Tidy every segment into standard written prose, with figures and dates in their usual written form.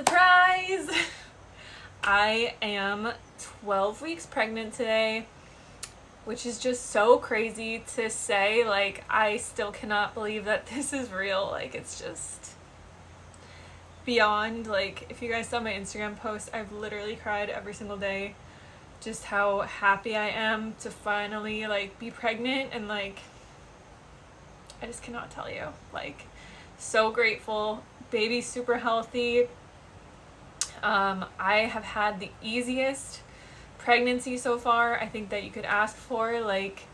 Surprise! I am 12 weeks pregnant today, which is just so crazy to say. Like, I still cannot believe that this is real. Like, it's just beyond. Like, if you guys saw my Instagram post, I've literally cried every single day. Just how happy I am to finally, like, be pregnant, and, like, I just cannot tell you. Like, so grateful. Baby's super healthy. I have had the easiest pregnancy so far, I think, that you could ask for. Like,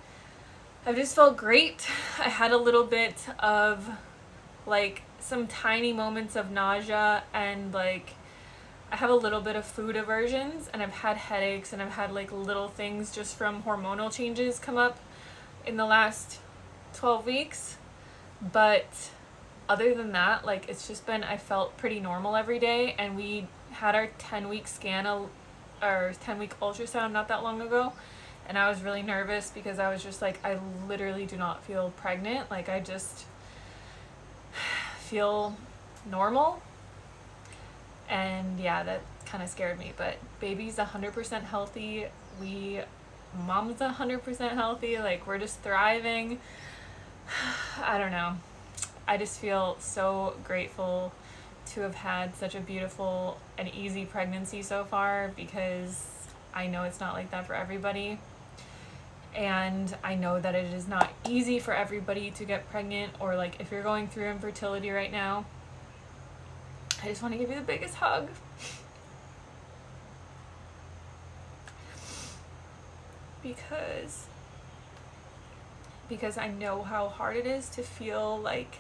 I've just felt great. I had a little bit of, like, some tiny moments of nausea, and, like, I have a little bit of food aversions, and I've had headaches, and I've had, like, little things just from hormonal changes come up in the last 12 weeks. But other than that, like, it's just been, I felt pretty normal every day. And we had our 10-week scan, our 10-week ultrasound not that long ago, and I was really nervous because I was just like, I literally do not feel pregnant. Like, I just feel normal. And yeah, that kind of scared me. But baby's 100% healthy. Mom's 100% healthy. Like, we're just thriving. I don't know. I just feel so grateful to have had such a beautiful and easy pregnancy so far, because I know it's not like that for everybody. And I know that it is not easy for everybody to get pregnant, or, like, if you're going through infertility right now, I just want to give you the biggest hug. Because I know how hard it is to feel like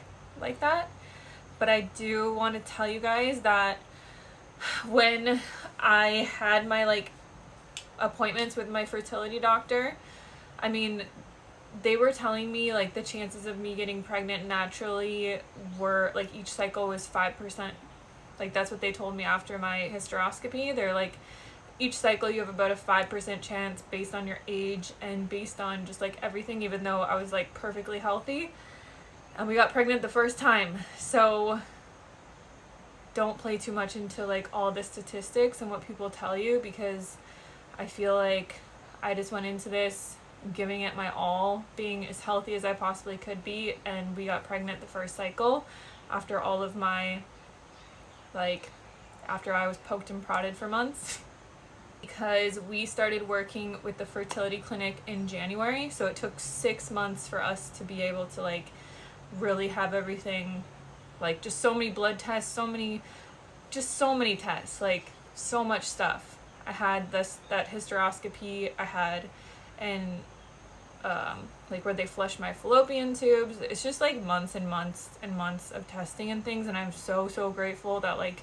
that. But I do want to tell you guys that when I had my, like, appointments with my fertility doctor, I mean, they were telling me, like, the chances of me getting pregnant naturally were, like, each cycle was 5%. Like, that's what they told me after my hysteroscopy. They're like, each cycle you have about a 5% chance based on your age and based on just, like, everything, even though I was, like, perfectly healthy. And we got pregnant the first time. So don't play too much into, like, all the statistics and what people tell you, because I feel like I just went into this giving it my all, being as healthy as I possibly could be, and we got pregnant the first cycle after all of my, like, after I was poked and prodded for months. Because we started working with the fertility clinic in January, so it took 6 months for us to be able to, like, really have everything, like, just so many blood tests, so many tests, like, so much stuff. I had that hysteroscopy, I had, and like, where they flushed my fallopian tubes. It's just, like, months and months and months of testing and things, and I'm so grateful that, like,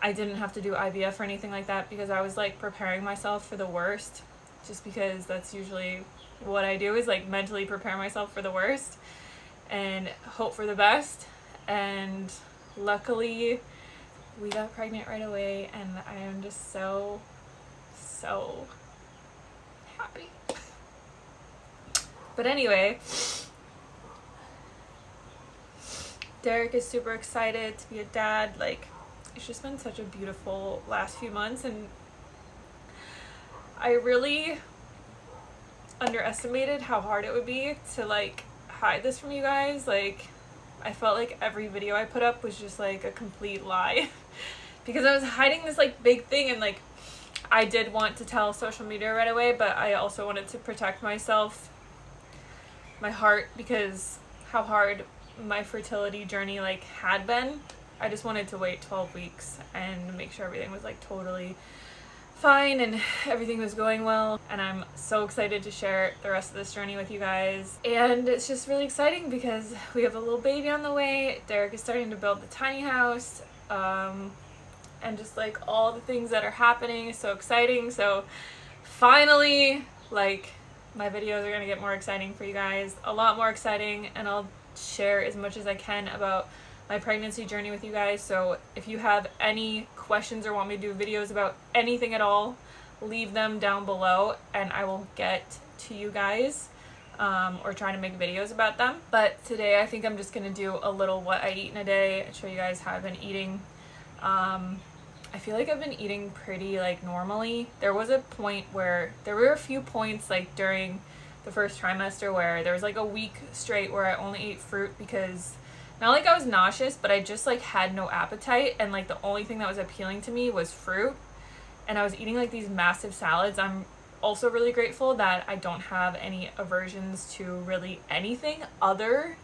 I didn't have to do IVF or anything like that, because I was, like, preparing myself for the worst, just because that's usually what I do, is, like, mentally prepare myself for the worst and hope for the best. And luckily we got pregnant right away, and I am just so happy. But anyway, Derek is super excited to be a dad. Like, it's just been such a beautiful last few months, and I really underestimated how hard it would be to, like, hide this from you guys. Like, I felt like every video I put up was just, like, a complete lie because I was hiding this, like, big thing, and, like, I did want to tell social media right away, but I also wanted to protect myself, my heart, because how hard my fertility journey, like, had been. I just wanted to wait 12 weeks and make sure everything was, like, totally fine and everything was going well. And I'm so excited to share the rest of this journey with you guys. And it's just really exciting because we have a little baby on the way. Derek is starting to build the tiny house, and just, like, all the things that are happening is so exciting. So finally, like, my videos are gonna get more exciting for you guys, a lot more exciting, and I'll share as much as I can about my pregnancy journey with you guys. So if you have any questions or want me to do videos about anything at all, leave them down below and I will get to you guys, or try to make videos about them. But today I think I'm just gonna do a little what I eat in a day and show you guys how I've been eating. I feel like I've been eating pretty like normally. There was a point where there were a few points like during the first trimester where there was like a week straight where I only ate fruit because not like I was nauseous, but I just like had no appetite, and like the only thing that was appealing to me was fruit. And I was eating like these massive salads. I'm also really grateful that I don't have any aversions to really anything other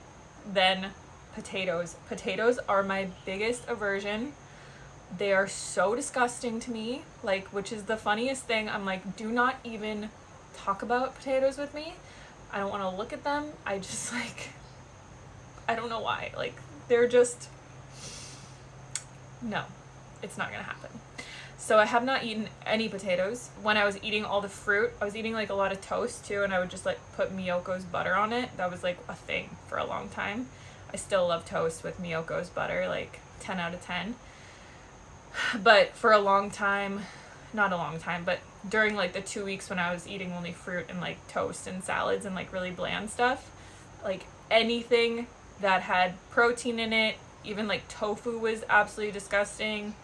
than potatoes. Potatoes are my biggest aversion. They are so disgusting to me, like, which is the funniest thing. I'm like, do not even talk about potatoes with me. I don't want to look at them. I just like, I don't know why. Like, they're just, no, it's not gonna happen. So I have not eaten any potatoes. When I was eating all the fruit, I was eating like a lot of toast too, and I would just like put Miyoko's butter on it. That was like a thing for a long time. I still love toast with Miyoko's butter, like 10 out of 10. But for a long time, not a long time, but during like the 2 weeks when I was eating only fruit and like toast and salads and like really bland stuff, like anything that had protein in it, even like tofu was absolutely disgusting.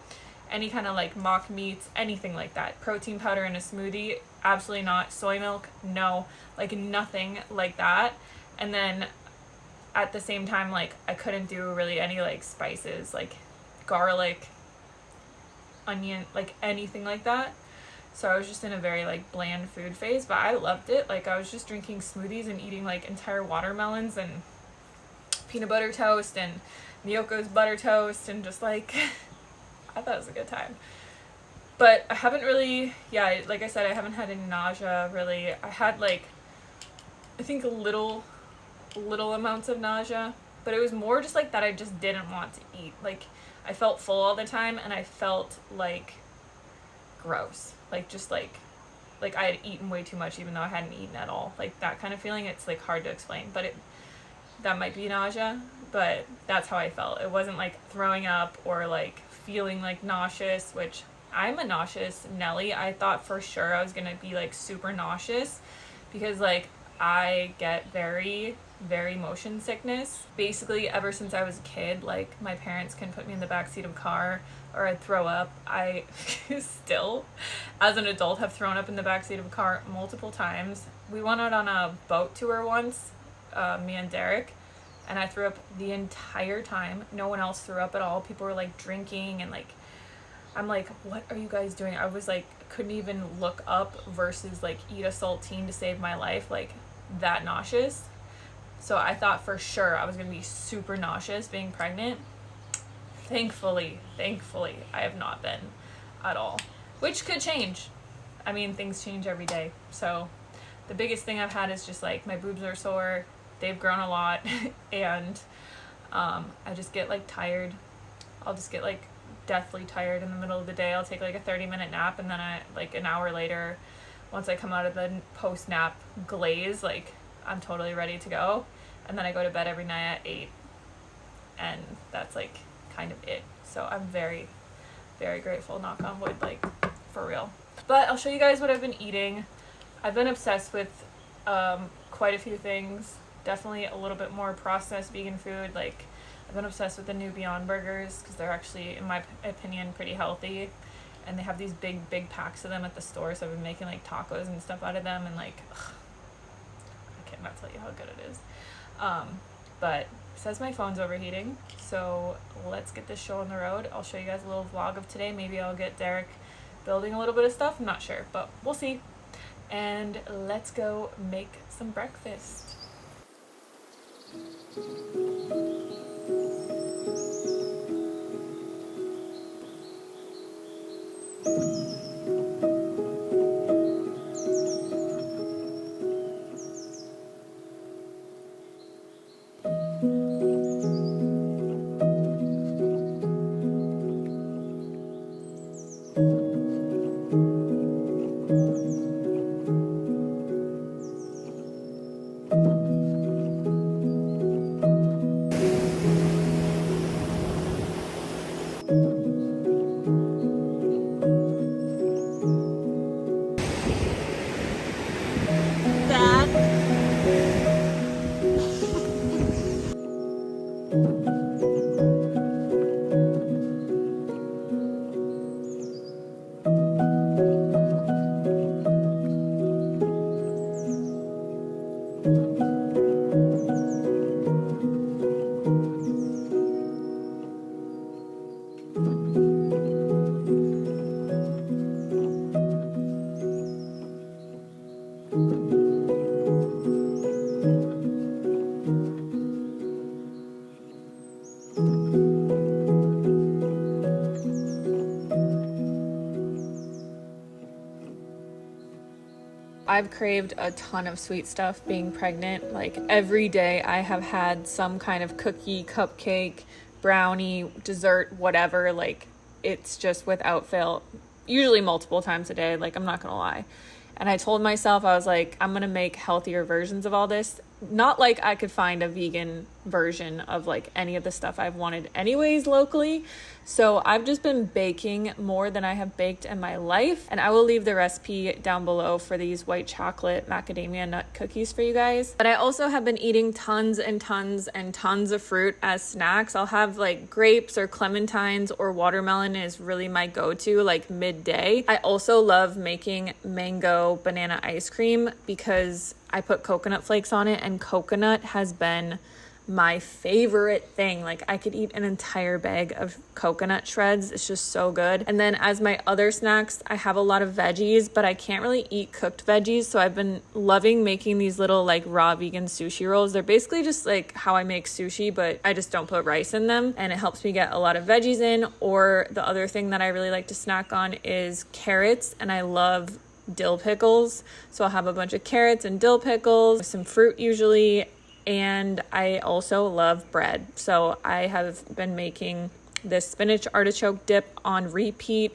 Any kind of like mock meats, anything like that. Protein powder in a smoothie, absolutely not. Soy milk, no. Like nothing like that. And then at the same time, like I couldn't do really any like spices, like garlic, onion, like anything like that. So I was just in a very like bland food phase, but I loved it. Like I was just drinking smoothies and eating like entire watermelons and peanut butter toast and Miyoko's butter toast and just like I thought it was a good time. But I haven't really, yeah, like I said, I haven't had any nausea really. I had like, I think little amounts of nausea, but it was more just like that I just didn't want to eat. Like I felt full all the time and I felt like gross. Like just like I had eaten way too much even though I hadn't eaten at all. Like that kind of feeling, it's like hard to explain, but that might be nausea, but that's how I felt. It wasn't like throwing up or like feeling like nauseous, which I'm a nauseous Nelly. I thought for sure I was gonna be like super nauseous because like I get very motion sickness. Basically ever since I was a kid, like my parents can put me in the backseat of a car or I'd throw up. I still, as an adult, have thrown up in the backseat of a car multiple times. We went out on a boat tour once, me and Derek, and I threw up the entire time. No one else threw up at all. People were like drinking and like, I'm like, what are you guys doing? I was like, couldn't even look up versus like eat a saltine to save my life, like that nauseous. So I thought for sure I was gonna be super nauseous being pregnant. Thankfully, I have not been at all, which could change. I mean, things change every day. So the biggest thing I've had is just like my boobs are sore. They've grown a lot and I just get like tired. I'll just get like deathly tired in the middle of the day. I'll take like a 30-minute nap and then I like an hour later, once I come out of the post-nap glaze, like I'm totally ready to go. And then I go to bed every night at 8 and that's like kind of it. So I'm very, very grateful, knock on wood, like for real. But I'll show you guys what I've been eating. I've been obsessed with quite a few things. Definitely a little bit more processed vegan food. Like I've been obsessed with the new Beyond Burgers because they're actually, in my opinion, pretty healthy. And they have these big packs of them at the store. So I've been making like tacos and stuff out of them. And like, ugh, I cannot tell you how good it is. But it says my phone's overheating. So let's get this show on the road. I'll show you guys a little vlog of today. Maybe I'll get Derek building a little bit of stuff. I'm not sure, but we'll see. And let's go make some breakfast. I've craved a ton of sweet stuff being pregnant. Like every day I have had some kind of cookie, cupcake, brownie, dessert, whatever. Like it's just without fail, usually multiple times a day. Like I'm not gonna lie. And I told myself, I was like, I'm gonna make healthier versions of all this. Not like I could find a vegan version of like any of the stuff I've wanted anyways locally. So I've just been baking more than I have baked in my life. And I will leave the recipe down below for these white chocolate macadamia nut cookies for you guys. But I also have been eating tons and tons and tons of fruit as snacks. I'll have like grapes or clementines, or watermelon is really my go-to like midday. I also love making mango banana ice cream because I put coconut flakes on it, and coconut has been my favorite thing. Like I could eat an entire bag of coconut shreds. It's just so good. And then as my other snacks, I have a lot of veggies, but I can't really eat cooked veggies. So I've been loving making these little like raw vegan sushi rolls. They're basically just like how I make sushi, but I just don't put rice in them, and it helps me get a lot of veggies in. Or the other thing that I really like to snack on is carrots, and I love dill pickles. So I'll have a bunch of carrots and dill pickles, some fruit usually, and I also love bread. So I have been making this spinach artichoke dip on repeat.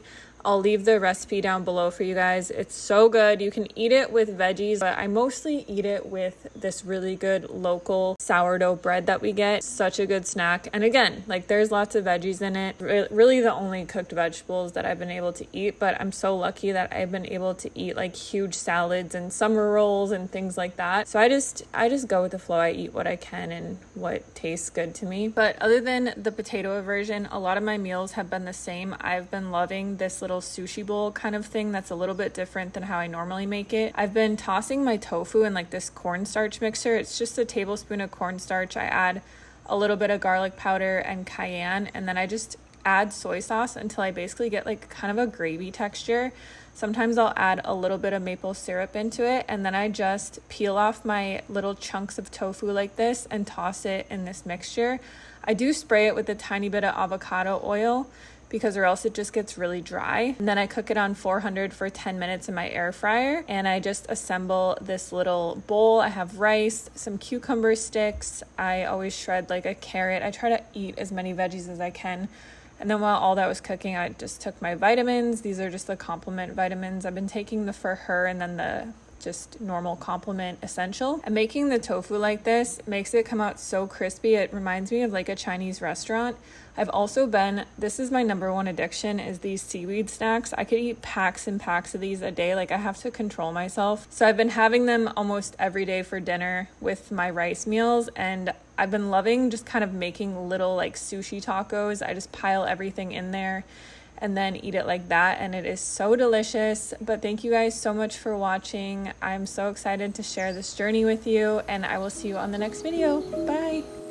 I'll leave the recipe down below for you guys. It's so good. You can eat it with veggies, but I mostly eat it with this really good local sourdough bread that we get. Such a good snack. And again, like there's lots of veggies in it. Really the only cooked vegetables that I've been able to eat, but I'm so lucky that I've been able to eat like huge salads and summer rolls and things like that. So I just go with the flow. I eat what I can and what tastes good to me. But other than the potato version, a lot of my meals have been the same. I've been loving this little sushi bowl kind of thing that's a little bit different than how I normally make it. I've been tossing my tofu in like this cornstarch mixer. It's just a tablespoon of cornstarch. I add a little bit of garlic powder and cayenne, and then I just add soy sauce until I basically get like kind of a gravy texture. Sometimes I'll add a little bit of maple syrup into it, and then I just peel off my little chunks of tofu like this and toss it in this mixture. I do spray it with a tiny bit of avocado oil because or else it just gets really dry. And then I cook it on 400 for 10 minutes in my air fryer, and I just assemble this little bowl. I have rice, some cucumber sticks. I always shred like a carrot. I try to eat as many veggies as I can. And then while all that was cooking, I just took my vitamins. These are just the complement vitamins. I've been taking the For Her and then the just normal complement essential. And making the tofu like this makes it come out so crispy. It reminds me of like a Chinese restaurant. I've also been, this is my number one addiction, is these seaweed snacks. I could eat packs and packs of these a day. Like I have to control myself. So I've been having them almost every day for dinner with my rice meals, and I've been loving just kind of making little like sushi tacos. I just pile everything in there and then eat it like that, and it is so delicious. But thank you guys so much for watching. I'm so excited to share this journey with you, and I will see you on the next video. Bye.